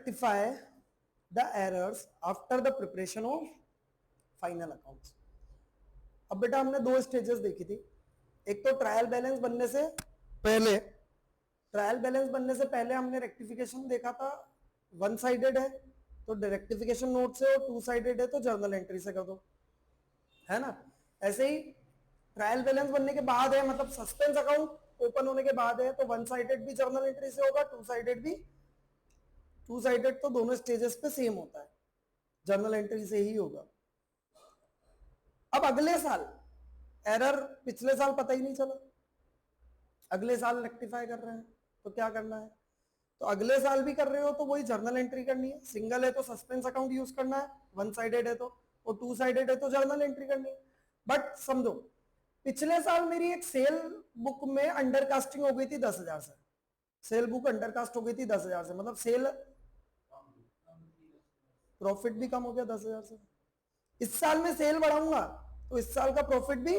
rectify the errors after the preparation of final accounts. अब बेटा हमने दो स्टेजेस देखी थी, एक तो ट्रायल बैलेंस बनने से पहले, ट्रायल बैलेंस बनने से पहले हमने रेक्टिफिकेशन देखा था, वन साइडेड है तो रेक्टिफिकेशन नोट से, और टू साइडेड है तो जर्नल एंट्री से कर दो, है ना। ऐसे ही ट्रायल बैलेंस बनने के बाद है, मतलब सस्पेंस अकाउंट ओपन होने के बाद है, तो वन साइडेड भी जर्नल एंट्री से होगा, टू साइडेड भी। टू साइडेड तो दोनों स्टेजेस पे सेम होता है, जर्नल एंट्री से ही होगा। अब अगले साल एरर पिछले साल पता ही नहीं चला, अगले साल रेक्टिफाई कर रहे हैं तो क्या करना है, तो अगले साल भी कर रहे हो तो वही जर्नल एंट्री करनी है। सिंगल है तो सस्पेंस अकाउंट यूज करना है, वन साइडेड है तो, और टू साइडेड है तो जर्नल एंट्री करनी है। बट समझो पिछले साल मेरी एक सेल बुक में अंडरकास्टिंग हो गई थी 10,000 से, सेल बुक अंडरकास्ट हो गई थी 10,000 से, मतलब सेल प्रॉफिट भी कम हो गया 10,000 से। इस साल में सेल बढ़ाऊंगा तो इस साल का प्रॉफिट भी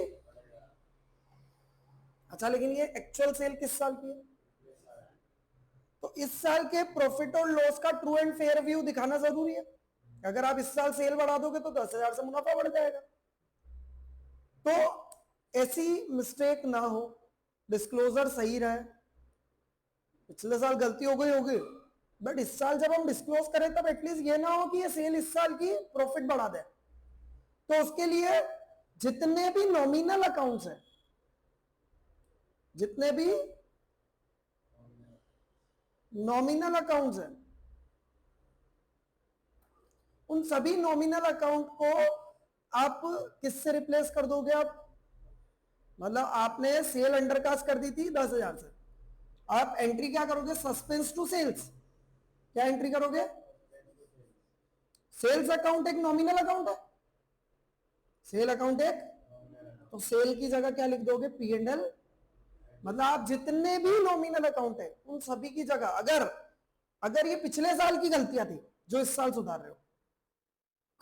अच्छा, लेकिन ये एक्चुअल सेल किस साल की है, तो इस साल के प्रॉफिट और लॉस का ट्रू एंड फेयर व्यू दिखाना जरूरी है। अगर आप इस साल सेल बढ़ा दोगे तो 10,000 से मुनाफा बढ़ जाएगा। तो ऐसी मिस्टेक ना हो, डिस्क्लोजर सही रहे। पिछले साल गलती हो गई होगी, बट इस साल जब हम डिस्क्लोज करें तब एटलीस्ट ये ना हो कि ये सेल इस साल की प्रॉफिट बढ़ा दे। तो उसके लिए जितने भी नॉमिनल अकाउंट्स हैं, जितने भी नॉमिनल अकाउंट्स हैं, उन सभी नॉमिनल अकाउंट को आप किससे रिप्लेस कर दोगे। आप मतलब आपने सेल अंडरकास्ट कर दी थी 10,000 से, आप एंट्री क्या करोगे, सस्पेंस टू सेल्स। क्या एंट्री करोगे, सेल्स अकाउंट एक नॉमिनल अकाउंट है, सेल अकाउंट एक, तो सेल की जगह क्या लिख दोगे, पी एंड एल। मतलब आप जितने भी नॉमिनल अकाउंट है उन सभी की जगह, अगर ये पिछले साल की गलतियां थी जो इस साल सुधार रहे हो,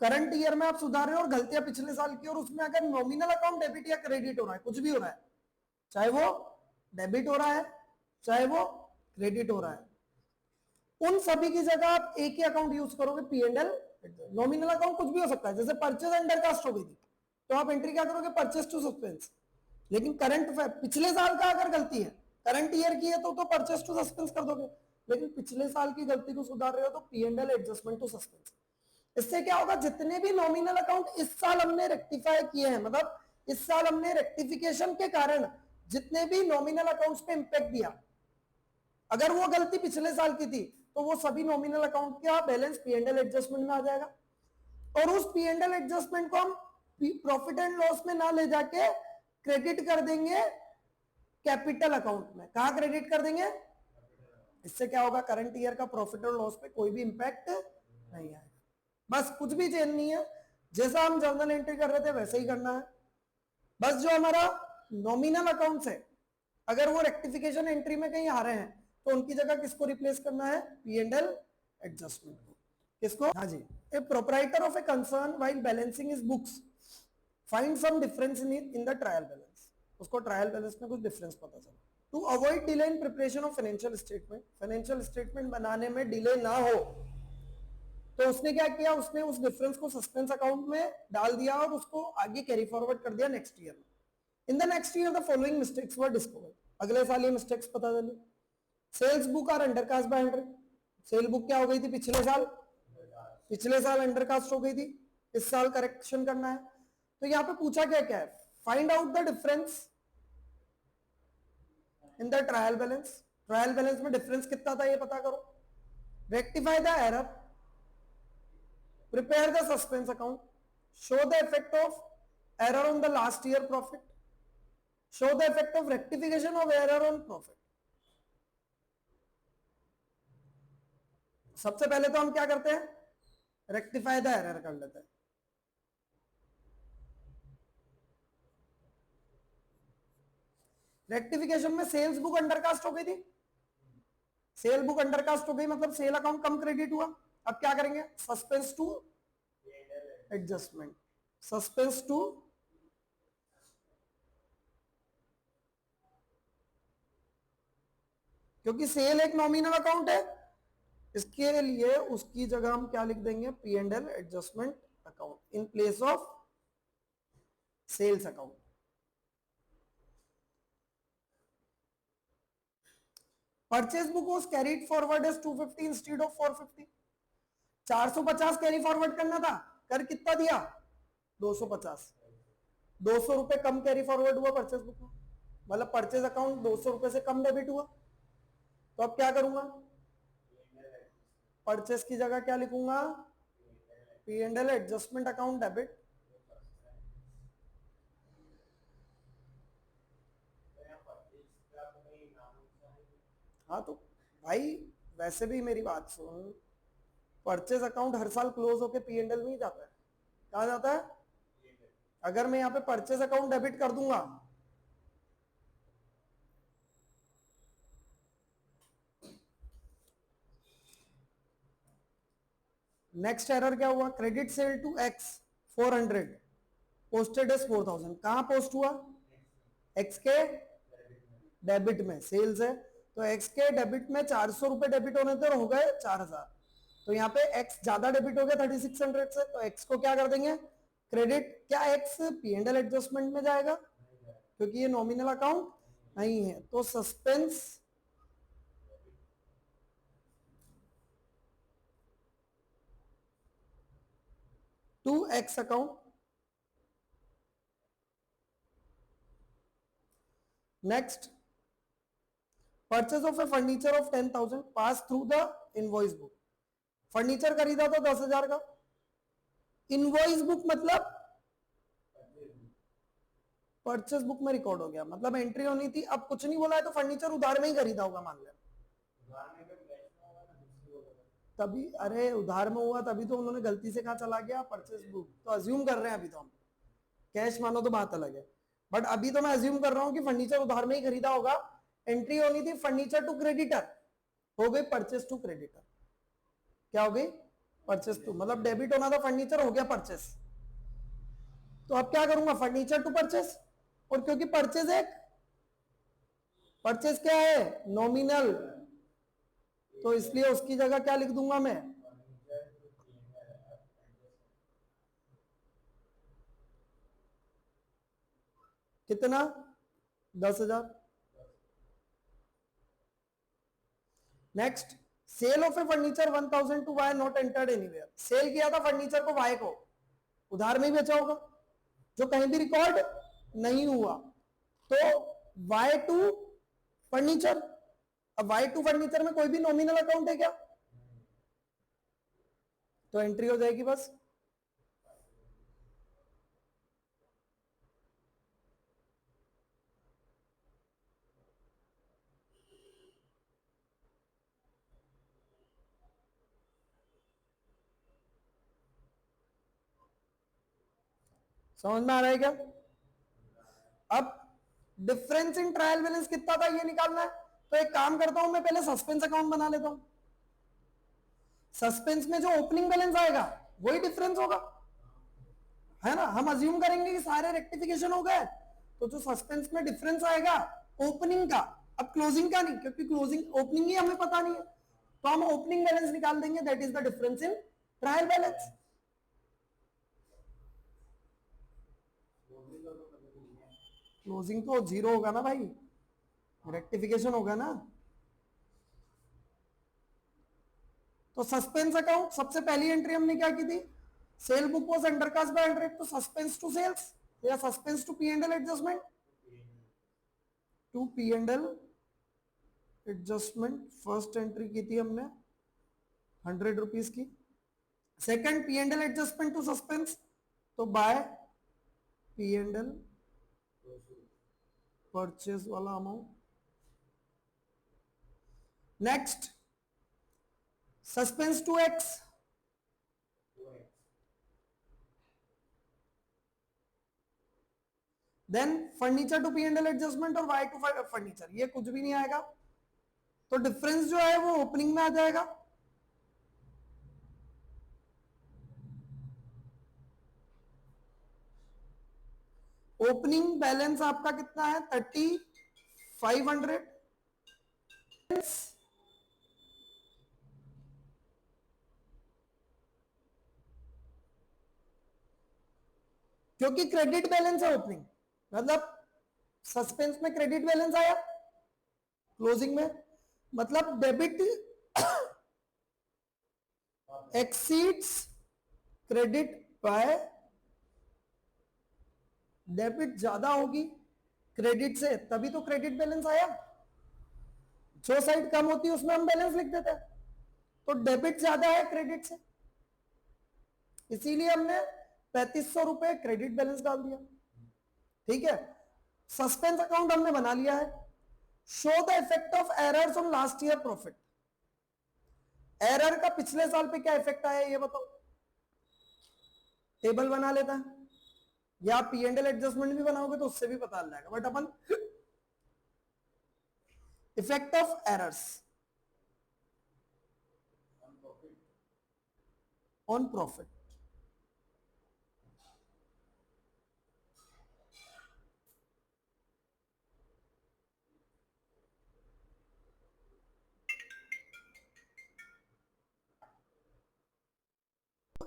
करंट ईयर में आप सुधार रहे हो और गलतियां पिछले साल की, और उसमें अगर नॉमिनल अकाउंट डेबिट या क्रेडिट हो रहा है, कुछ भी हो रहा है, चाहे वो डेबिट हो रहा है चाहे वो क्रेडिट हो रहा है, उन सभी की जगह आप एक ही अकाउंट यूज करोगे, P and L. Nominal account कुछ भी हो सकता है, जैसे परचेज अंडरकास्ट हो गई थी तो आप एंट्री क्या करोगे, परचेज टू सस्पेंस। लेकिन करंट पिछले साल का अगर गलती है, करंट ईयर की है तो परचेज टू सस्पेंस कर दोगे, लेकिन पिछले साल की गलती को सुधार रहे हो तो P and L adjustment to suspense. इससे क्या होगा, जितने भी नॉमिनल अकाउंट इस साल हमने रेक्टिफाई किए हैं, मतलब इस साल हमने रेक्टिफिकेशन के कारण जितने भी नॉमिनल अकाउंट्स पे इंपैक्ट दिया, अगर वो गलती पिछले साल की थी तो वो सभी नॉमिनल अकाउंट का balance P and L adjustment में आ जाएगा, और उस पी एंड एल एडजस्टमेंट को हम प्रॉफिट एंड लॉस में ना ले जाके क्रेडिट कर देंगे कैपिटल अकाउंट में। कहां क्रेडिट कर देंगे, इससे क्या होगा, करंट ईयर का प्रॉफिट और लॉस पे कोई भी इंपैक्ट नहीं आएगा। बस कुछ भी चेंज नहीं है, जैसा हम जर्नल एंट्री कर रहे थे वैसे ही करना है। बस जो हमारा नॉमिनल अकाउंट्स है, अगर वो रेक्टिफिकेशन एंट्री में कहीं आ रहे हैं तो उनकी जगह किसको रिप्लेस करना है, पी एंड एल एडजस्टमेंट को। किसको, हाँ जी, a proprietor of a concern while balancing his books find some difference in the trial balance, उसको ट्रायल बैलेंस में कुछ डिफरेंस पता चला। To avoid delay in preparation of financial statement, financial statement बनाने में डिले ना हो तो उसने क्या किया, उसने उस डिफरेंस को सस्पेंस अकाउंट में डाल दिया और उसको आगे कैरी फॉरवर्ड कर दिया नेक्स्ट ईयर में। In the next year the following mistakes were discovered, अगले साल ये मिस्टेक्स पता चली। Sales book are undercast by entry, sale book क्या हो गई थी पिछले साल अंडरकास्ट हो गई थी, इस साल करेक्शन करना है। तो यहाँ पे पूछा क्या क्या है, find out the difference in the trial balance, trial balance में डिफरेंस कितना था ये पता करो, rectify the error, prepare the suspense account, show the effect of error on the last year profit, show the effect of rectification of error on profit। सबसे पहले तो हम क्या करते हैं, रेक्टिफाई द एरर कर लेते हैं। रेक्टिफिकेशन में सेल्स बुक अंडरकास्ट हो गई थी, सेल बुक अंडरकास्ट हो गई मतलब सेल अकाउंट कम क्रेडिट हुआ। अब क्या करेंगे, suspense to adjustment, suspense to, क्योंकि सेल एक नॉमिनल अकाउंट है इसके लिए उसकी जगह हम क्या लिख देंगे, P and L adjustment account in place of sales account. Purchase book was carried forward as 250 instead of 450। 450 carry forward करना था, कर कितना दिया, 250। 200 रुपए कम कैरी फॉरवर्ड हुआ परचेज बुक में, मतलब परचेज अकाउंट 200 रुपए से कम डेबिट हुआ। तो अब क्या करूंगा, परचेज की जगह क्या लिखूंगा, P and L adjustment account debit. हाँ तो भाई वैसे भी मेरी बात सुन, परचेज अकाउंट हर साल क्लोज होके पी एंड एल में ही जाता है। कहा जाता है, अगर मैं यहाँ पे परचेज अकाउंट डेबिट कर दूंगा, नेक्स्ट एरर क्या हुआ, credit sale to X 400 posted as 4000। कहां पोस्ट हुआ, एक्स के डेबिट में, सेल्स है तो एक्स के डेबिट में 400 रुपए डेबिट होने थे, हो गए 4000। तो यहाँ पे एक्स ज्यादा डेबिट हो गया 3600 से, तो एक्स को क्या कर देंगे, क्रेडिट। क्या X P and L adjustment में जाएगा, क्योंकि ये नॉमिनल अकाउंट नहीं है, तो suspense to X account. Next, purchase of a furniture of 10,000 pass through the invoice book. Furniture खरीदा तो 10,000 का, इनवॉइस बुक मतलब परचेज बुक में रिकॉर्ड हो गया, मतलब एंट्री होनी थी। अब कुछ नहीं बोला है तो फर्नीचर उधार में ही खरीदा होगा मान ले, तभी, अरे उधार में हुआ तभी तो उन्होंने गलती से कहा चला गया परचेज बुक, तो अज्यूम कर रहे हैं अभी तो हम, कैश मानो तो बात अलग है, बट अभी तो मैं अज्यूम कर रहा हूं कि फर्नीचर उधार में ही खरीदा होगा। एंट्री होनी थी फर्नीचर टू क्रेडिटर, हो गई परचेज टू क्रेडिटर। क्या हो गई, परचेज टू, मतलब डेबिट होना था फर्नीचर, हो गया परचेज। तो अब क्या करूंगा, फर्नीचर टू परचेज, और क्योंकि परचेज एक, परचेज क्या है, नॉमिनल, तो इसलिए उसकी जगह क्या लिख दूंगा मैं, कितना, 10,000। Next, sale of a furniture 1,000 to Y not entered anywhere. Sale किया था फर्नीचर को वाई को, उधार में ही बेचा होगा, जो कहीं भी रिकॉर्ड नहीं हुआ, तो वाई टू फर्नीचर। अब वाई टू फर्नीचर में कोई भी नॉमिनल अकाउंट है क्या, तो एंट्री हो जाएगी बस। समझ में आ रहा है क्या। अब डिफरेंस इन ट्रायल बैलेंस कितना था ये निकालना है, तो एक काम करता हूं मैं, पहले सस्पेंस अकाउंट बना लेता हूं। सस्पेंस में जो ओपनिंग बैलेंस आएगा वही डिफरेंस होगा, है ना। हम अज्यूम करेंगे कि सारे रेक्टिफिकेशन हो गए, तो जो सस्पेंस में डिफरेंस आएगा ओपनिंग का, अब क्लोजिंग का नहीं, क्योंकि क्लोजिंग ओपनिंग ही हमें पता नहीं है, तो हम ओपनिंग बैलेंस निकाल देंगे, that is the difference in trial balance. Closing तो जीरो होगा ना भाई, रेक्टिफिकेशन होगा ना। तो सस्पेंस अकाउंट, सबसे पहली एंट्री हमने क्या की थी, sale book was undercast by 100, तो सस्पेंस टू सेल्स या suspense to P and L adjustment, to P and L adjustment. First entry की थी हमने 100 रुपीज की। Second, P and L adjustment to suspense, तो by P and L purchase वाला amount. Next, suspense to X, then furniture to P and L adjustment और Y to furniture, ये कुछ भी नहीं आएगा, तो डिफरेंस जो है वो ओपनिंग में आ जाएगा। ओपनिंग बैलेंस आपका कितना है, 3500, क्योंकि क्रेडिट बैलेंस है ओपनिंग, मतलब सस्पेंस में क्रेडिट बैलेंस आया, क्लोजिंग में मतलब debit exceeds credit by, debit ज्यादा होगी क्रेडिट से तभी तो क्रेडिट बैलेंस आया, जो साइड कम होती है उसमें हम बैलेंस लिख देते हैं, तो डेबिट ज्यादा है क्रेडिट से, इसीलिए हमने 3500 रुपए क्रेडिट बैलेंस डाल दिया। ठीक है, सस्पेंस अकाउंट हमने बना लिया है। Show the effect of errors on last year profit, error का पिछले साल पे क्या इफेक्ट आया ये बताओ, टेबल बना लेता है या पी एंड एल एडजस्टमेंट भी बनाओगे तो उससे भी पता चल जाएगा, but upon effect of errors on profit.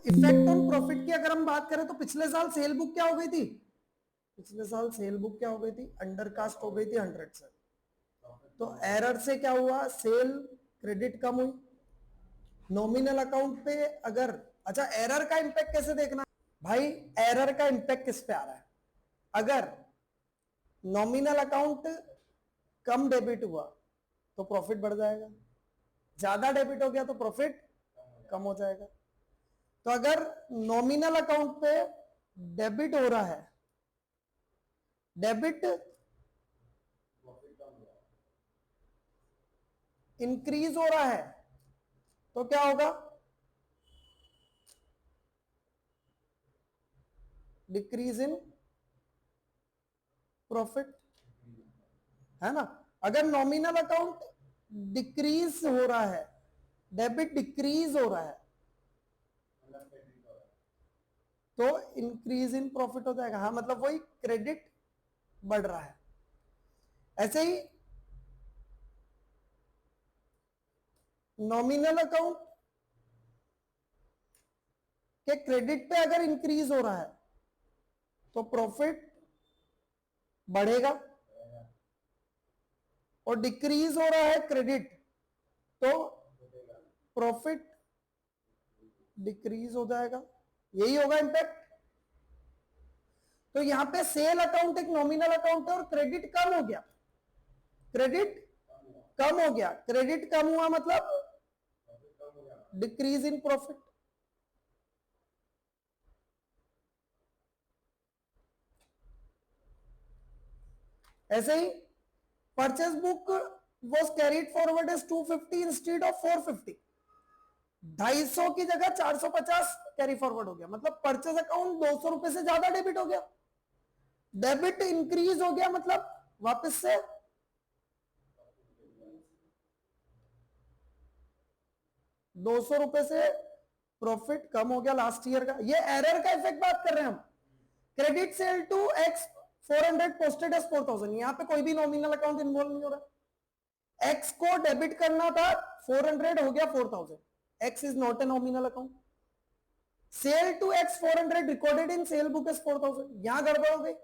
Effect on profit की अगर हम बात करें तो पिछले साल सेल बुक क्या हो गई थी, पिछले साल सेल बुक क्या हो गई थी, अंडरकास्ट हो गई थी 100 से, तो एरर से क्या हुआ, सेल क्रेडिट कम हुई। नॉमिनल अकाउंट पे अगर, अच्छा एरर का इंपैक्ट कैसे देखना भाई, एरर का इंपैक्ट किस पे आ रहा है, अगर नॉमिनल अकाउंट कम डेबिट हुआ तो प्रॉफिट बढ़ जाएगा, ज्यादा डेबिट हो गया तो प्रॉफिट कम हो जाएगा। तो अगर नॉमिनल अकाउंट पे डेबिट हो रहा है, डेबिट इंक्रीज हो रहा है तो क्या होगा, डिक्रीज इन प्रॉफिट, है ना। अगर नॉमिनल अकाउंट डिक्रीज हो रहा है, डेबिट डिक्रीज हो रहा है तो इंक्रीज इन प्रॉफिट हो जाएगा, हाँ मतलब वही क्रेडिट बढ़ रहा है। ऐसे ही नॉमिनल अकाउंट के क्रेडिट पे अगर इंक्रीज हो रहा है तो प्रॉफिट बढ़ेगा, और डिक्रीज हो रहा है क्रेडिट तो प्रॉफिट डिक्रीज हो जाएगा, यही होगा इंपैक्ट। तो यहां पे सेल अकाउंट एक नॉमिनल अकाउंट है और क्रेडिट कम हो गया, क्रेडिट कम हो गया, क्रेडिट कम हुआ मतलब डिक्रीज इन प्रॉफिट। ऐसे ही purchase book was carried forward as 250 instead of 450, 250 की जगह 450 कैरी फॉरवर्ड हो गया, मतलब परचेज अकाउंट 200 रुपए से ज्यादा डेबिट हो गया, डेबिट इंक्रीज हो गया मतलब वापस से 200 रुपए से प्रॉफिट कम हो गया लास्ट ईयर का। ये एरर का इफेक्ट बात कर रहे हैं हम। Credit sale to X 400 posted as 4000, यहां पे कोई भी नॉमिनल अकाउंट इन्वॉल्व नहीं हो रहा, एक्स को डेबिट करना था 400 हो गया 4000, X is not a nominal account. Sale to X 400 recorded in sale book as 4000, यहां गड़बड़ हो गई,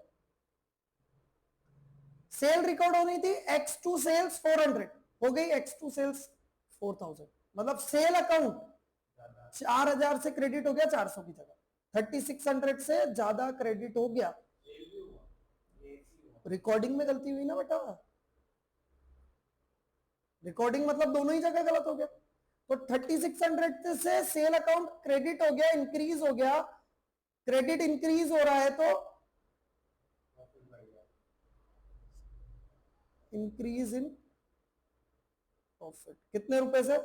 सेल रिकॉर्ड होनी थी एक्स टू सेल्स 400 हो गई एक्स टू सेल्स 4000, मतलब सेल अकाउंट 4000 से क्रेडिट हो गया 400 की जगह, 3600 से ज्यादा क्रेडिट हो गया, रिकॉर्डिंग में गलती हुई ना बेटा, रिकॉर्डिंग मतलब दोनों ही जगह गलत हो गया। तो 3600 से सेल अकाउंट क्रेडिट हो गया, इंक्रीज हो गया, क्रेडिट इंक्रीज हो रहा है तो इंक्रीज इन प्रॉफिट, कितने रुपए से,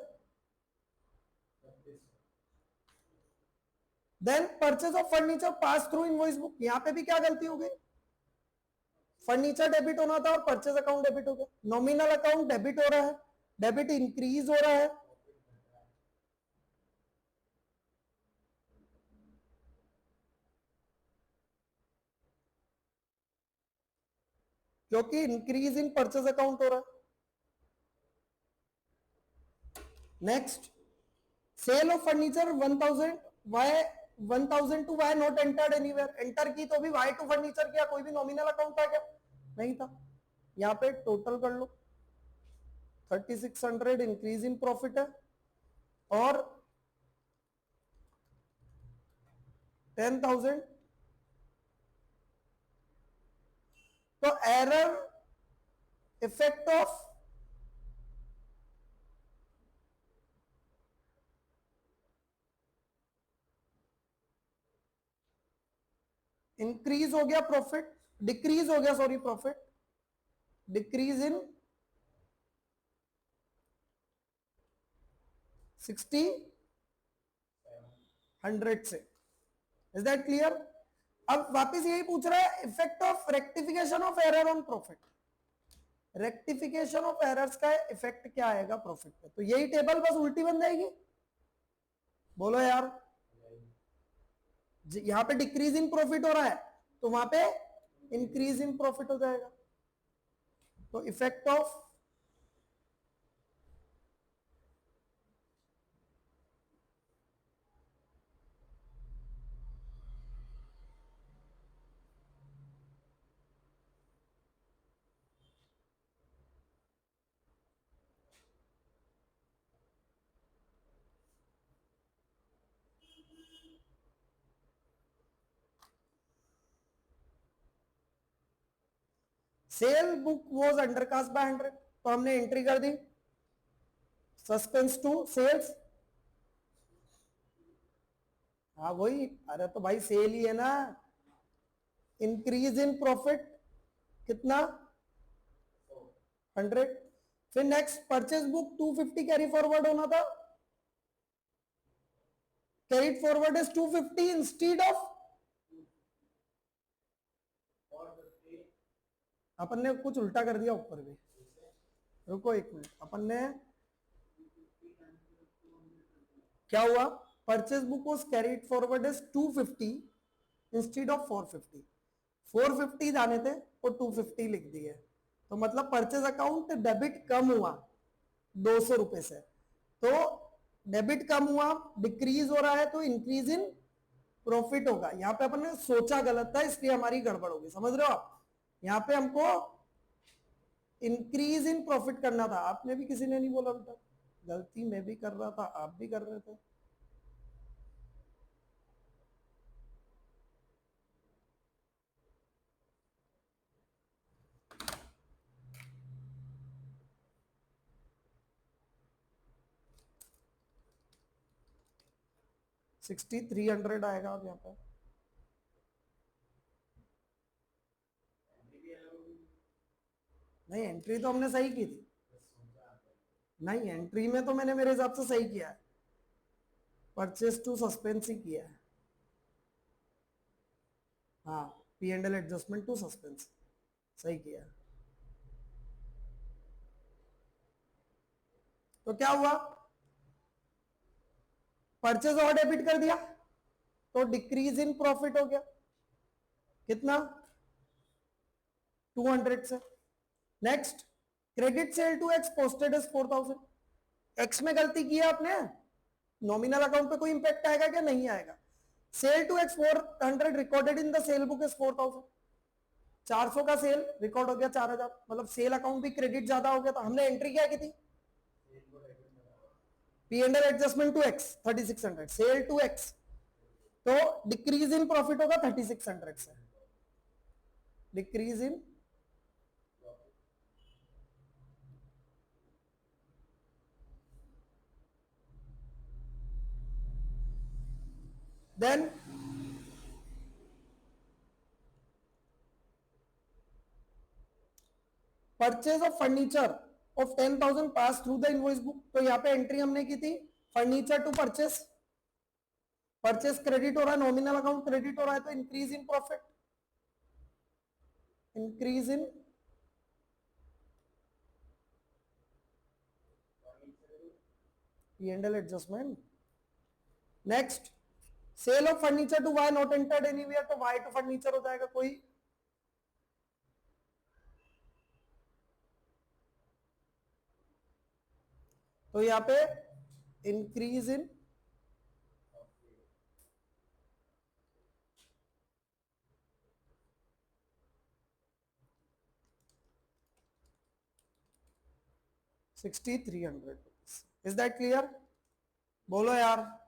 then purchase of furniture pass through invoice book, यहां पे भी क्या गलती हो गई, फर्नीचर डेबिट होना था और परचेज अकाउंट डेबिट हो गया, नॉमिनल अकाउंट डेबिट हो रहा है, डेबिट इंक्रीज हो रहा है, क्योंकि इंक्रीज इन परचेज अकाउंट हो रहा है। Next, sale of furniture 1000 Y 1000 to Y not entered anywhere, enter की तो भी वाई टू फर्नीचर किया, कोई भी नॉमिनल अकाउंट था क्या? नहीं था। यहाँ पे टोटल कर लो, 3600 इंक्रीज इन प्रॉफिट है और 10,000 तो एरर इफेक्ट ऑफ इंक्रीज हो गया प्रॉफिट, डिक्रीज हो गया सॉरी प्रॉफिट, डिक्रीज इन 60 100 से। Is that clear? अब वापस यही पूछ रहा है effect of rectification of error on profit, rectification of errors का इफेक्ट क्या आएगा प्रॉफिट पे, तो यही टेबल बस उल्टी बन जाएगी। बोलो यार, यहां पे डिक्रीज इन प्रॉफिट हो रहा है तो वहां पे इंक्रीज इन प्रॉफिट हो जाएगा। तो effect of cell book was undercast by 100 तो हमने एंट्री कर दी सस्पेंस टू सेल्स। हाँ वही, अरे तो भाई सेल ही है ना। इंक्रीज इन प्रॉफिट कितना 100। फिर next purchase book 250 carry forward होना था, carried forward is 250 instead of, अपन ने कुछ उल्टा कर दिया ऊपर भी। रुको एक मिनट, अपन ने क्या हुआ, purchase book was carried forward is 250 instead of 450, 450 जाने थे और 250 लिख दिए, तो मतलब परचेज अकाउंट डेबिट कम हुआ 200 रुपए से। तो डेबिट कम हुआ, डिक्रीज हो रहा है तो इंक्रीज इन प्रॉफिट होगा। यहाँ पे अपन ने सोचा गलत था इसलिए हमारी गड़बड़ होगी, समझ रहे हो आप? यहाँ पे हमको इंक्रीज इन प्रॉफिट करना था, आपने भी किसी ने नहीं बोला बेटा, गलती मैं भी कर रहा था आप भी कर रहे थे। सिक्सटी 300 आएगा अब यहाँ पे। नहीं एंट्री तो हमने सही की थी, नहीं एंट्री में तो मैंने मेरे हिसाब से सही किया है, परचेस टू सस्पेंस ही किया है। हाँ P and L adjustment to suspense सही किया है। तो क्या हुआ, परचेज और डेबिट कर दिया तो डिक्रीज इन प्रॉफिट हो गया कितना 200 से। Next credit sale to X posted is 4000, X में गलती की है आपने, नॉमिनल अकाउंट पे कोई इंपैक्ट आएगा क्या? नहीं आएगा। Sale to X 400 recorded in the sale book is 4000, 400 का सेल रिकॉर्ड हो गया 4000, मतलब सेल अकाउंट भी क्रेडिट ज्यादा हो गया। तो हमने एंट्री क्या की थी, P and L adjustment to X 3600, sale to X, तो डिक्रीज इन प्रॉफिट होगा 3600 से, decrease in then purchase of furniture of 10,000 pass through the invoice book, तो यहाँ पे एंट्री हमने की थी furniture to purchase, purchase credit हो रहा है, नॉमिनल अकाउंट क्रेडिट हो रहा है, तो increase in profit, increase in P&L adjustment. Next sale of furniture to Y not entered anywhere, तो वाई टू फर्नीचर हो जाएगा कोई, तो यहाँ पे increase in 6300 rupees. Is that clear? बोलो यार।